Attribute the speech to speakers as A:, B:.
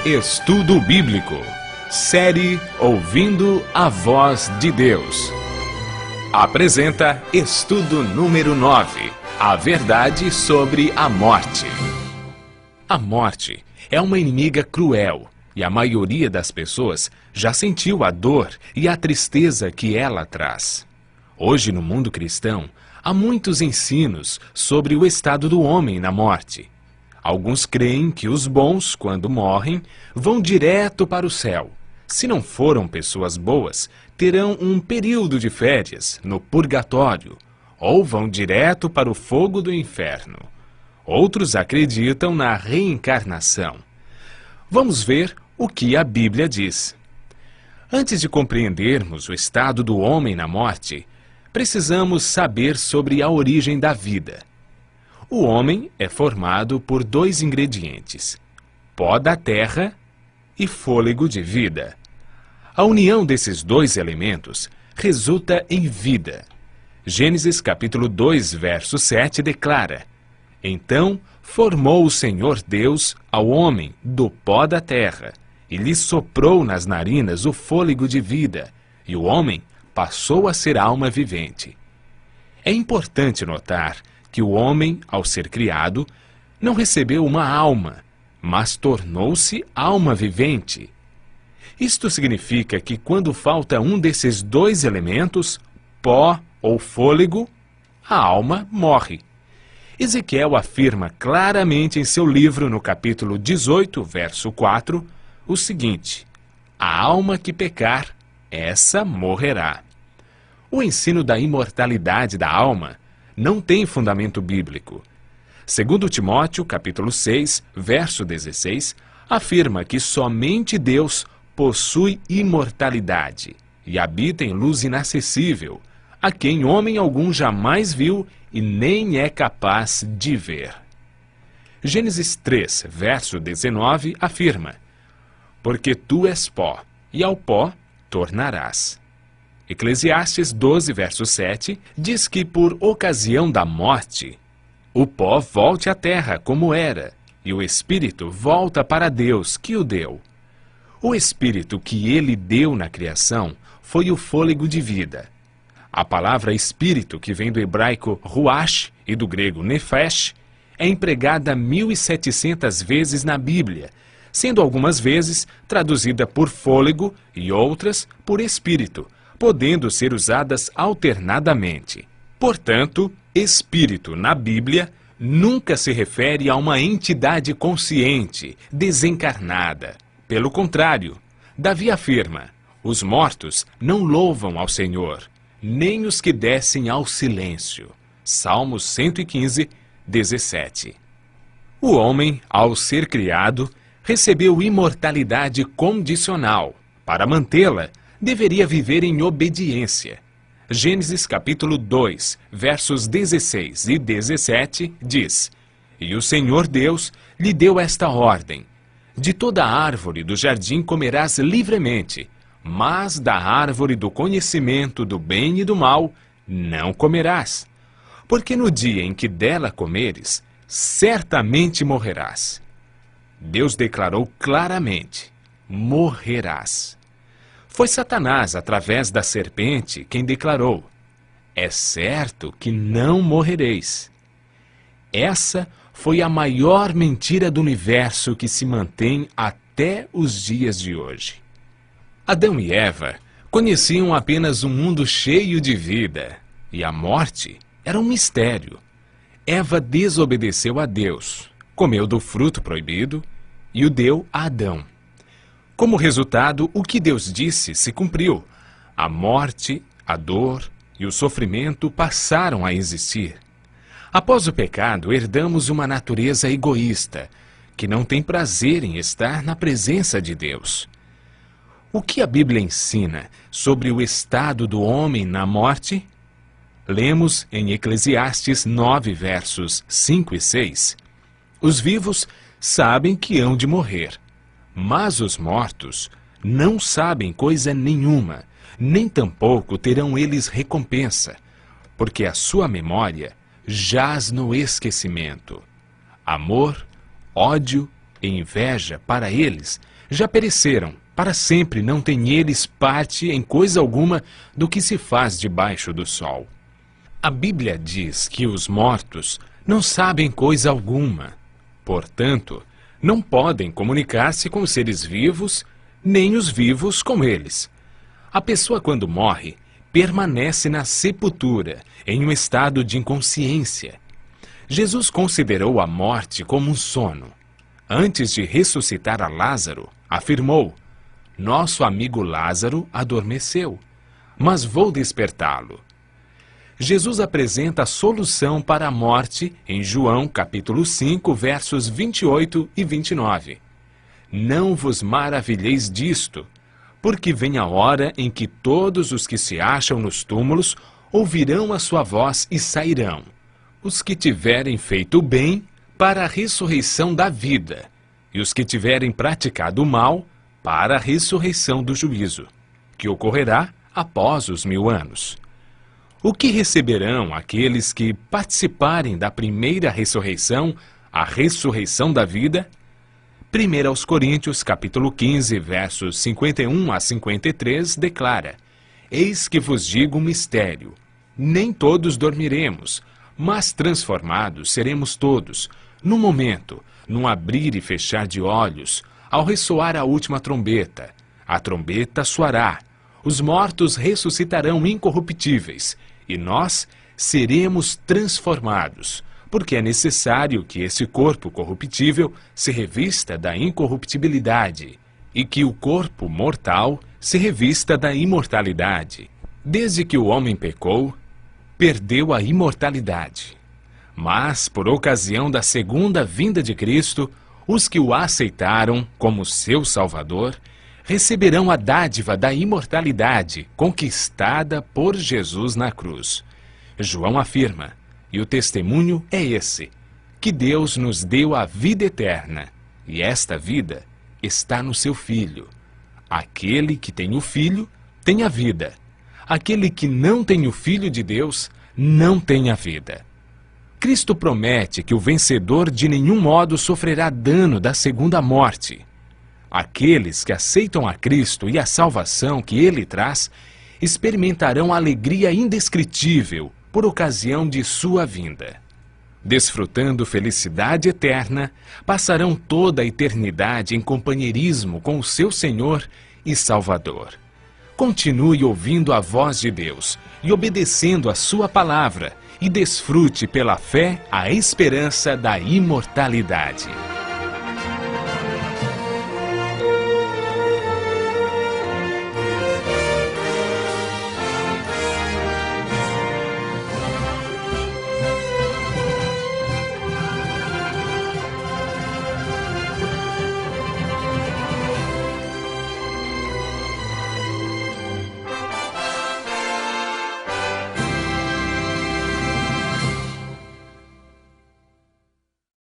A: Estudo Bíblico. Série Ouvindo a Voz de Deus. Apresenta estudo número 9. A verdade sobre a morte. A morte é uma inimiga cruel e a maioria das pessoas já sentiu a dor e a tristeza que ela traz. Hoje, no mundo cristão, há muitos ensinos sobre o estado do homem na morte. Alguns creem que os bons, quando morrem, vão direto para o céu. Se não foram pessoas boas, terão um período de férias no purgatório, ou vão direto para o fogo do inferno. Outros acreditam na reencarnação. Vamos ver o que a Bíblia diz. Antes de compreendermos o estado do homem na morte, precisamos saber sobre a origem da vida. O homem é formado por dois ingredientes: pó da terra e fôlego de vida. A união desses dois elementos resulta em vida. Gênesis capítulo 2, verso 7 declara: Então formou o Senhor Deus ao homem do pó da terra, e lhe soprou nas narinas o fôlego de vida, e o homem passou a ser alma vivente. É importante notar que o homem, ao ser criado, não recebeu uma alma, mas tornou-se alma vivente. Isto significa que quando falta um desses dois elementos, pó ou fôlego, a alma morre. Ezequiel afirma claramente em seu livro, no capítulo 18, verso 4, o seguinte: A alma que pecar, essa morrerá. O ensino da imortalidade da alma não tem fundamento bíblico. Segundo Timóteo, capítulo 6, verso 16, afirma que somente Deus possui imortalidade e habita em luz inacessível, a quem homem algum jamais viu e nem é capaz de ver. Gênesis 3, verso 19, afirma: Porque tu és pó, e ao pó tornarás. Eclesiastes 12, verso 7, diz que por ocasião da morte, o pó volte à terra como era, e o espírito volta para Deus que o deu. O espírito que ele deu na criação foi o fôlego de vida. A palavra espírito, que vem do hebraico ruach e do grego nefesh, é empregada 1.700 vezes na Bíblia, sendo algumas vezes traduzida por fôlego e outras por espírito, podendo ser usadas alternadamente. Portanto, espírito na Bíblia nunca se refere a uma entidade consciente, desencarnada. Pelo contrário, Davi afirma: os mortos não louvam ao Senhor, nem os que descem ao silêncio. Salmos 115, 17. O homem, ao ser criado, recebeu imortalidade condicional. Para mantê-la, deveria viver em obediência. Gênesis capítulo 2, versos 16 e 17 diz: E o Senhor Deus lhe deu esta ordem: De toda árvore do jardim comerás livremente, mas da árvore do conhecimento do bem e do mal não comerás, porque no dia em que dela comeres, certamente morrerás. Deus declarou claramente: morrerás. Foi Satanás, através da serpente, quem declarou: é certo que não morrereis. Essa foi a maior mentira do universo que se mantém até os dias de hoje. Adão e Eva conheciam apenas um mundo cheio de vida, e a morte era um mistério. Eva desobedeceu a Deus, comeu do fruto proibido e o deu a Adão. Como resultado, o que Deus disse se cumpriu. A morte, a dor e o sofrimento passaram a existir. Após o pecado, herdamos uma natureza egoísta, que não tem prazer em estar na presença de Deus. O que a Bíblia ensina sobre o estado do homem na morte? Lemos em Eclesiastes 9, versos 5 e 6. Os vivos sabem que hão de morrer, mas os mortos não sabem coisa nenhuma, nem tampouco terão eles recompensa, porque a sua memória jaz no esquecimento. Amor, ódio e inveja para eles já pereceram, para sempre não têm eles parte em coisa alguma do que se faz debaixo do sol. A Bíblia diz que os mortos não sabem coisa alguma, portanto, não podem comunicar-se com os seres vivos, nem os vivos com eles. A pessoa, quando morre, permanece na sepultura, em um estado de inconsciência. Jesus considerou a morte como um sono. Antes de ressuscitar a Lázaro, afirmou: nosso amigo Lázaro adormeceu, mas vou despertá-lo. Jesus apresenta a solução para a morte em João capítulo 5, versos 28 e 29. Não vos maravilheis disto, porque vem a hora em que todos os que se acham nos túmulos ouvirão a sua voz e sairão, os que tiverem feito o bem para a ressurreição da vida, e os que tiverem praticado o mal para a ressurreição do juízo, que ocorrerá após os 1000 anos. O que receberão aqueles que participarem da primeira ressurreição, a ressurreição da vida? 1 Coríntios capítulo 15, versos 51 a 53, declara: eis que vos digo um mistério, nem todos dormiremos, mas transformados seremos todos, num momento, num abrir e fechar de olhos, ao ressoar a última trombeta. A trombeta soará, os mortos ressuscitarão incorruptíveis, e nós seremos transformados, porque é necessário que esse corpo corruptível se revista da incorruptibilidade, e que o corpo mortal se revista da imortalidade. Desde que o homem pecou, perdeu a imortalidade. Mas, por ocasião da segunda vinda de Cristo, os que o aceitaram como seu Salvador receberão a dádiva da imortalidade conquistada por Jesus na cruz. João afirma, e o testemunho é esse, que Deus nos deu a vida eterna, e esta vida está no seu Filho. Aquele que tem o Filho tem a vida. Aquele que não tem o Filho de Deus não tem a vida. Cristo promete que o vencedor de nenhum modo sofrerá dano da segunda morte. Aqueles que aceitam a Cristo e a salvação que Ele traz, experimentarão alegria indescritível por ocasião de sua vinda. Desfrutando felicidade eterna, passarão toda a eternidade em companheirismo com o seu Senhor e Salvador. Continue ouvindo a voz de Deus e obedecendo a sua palavra, e desfrute pela fé a esperança da imortalidade.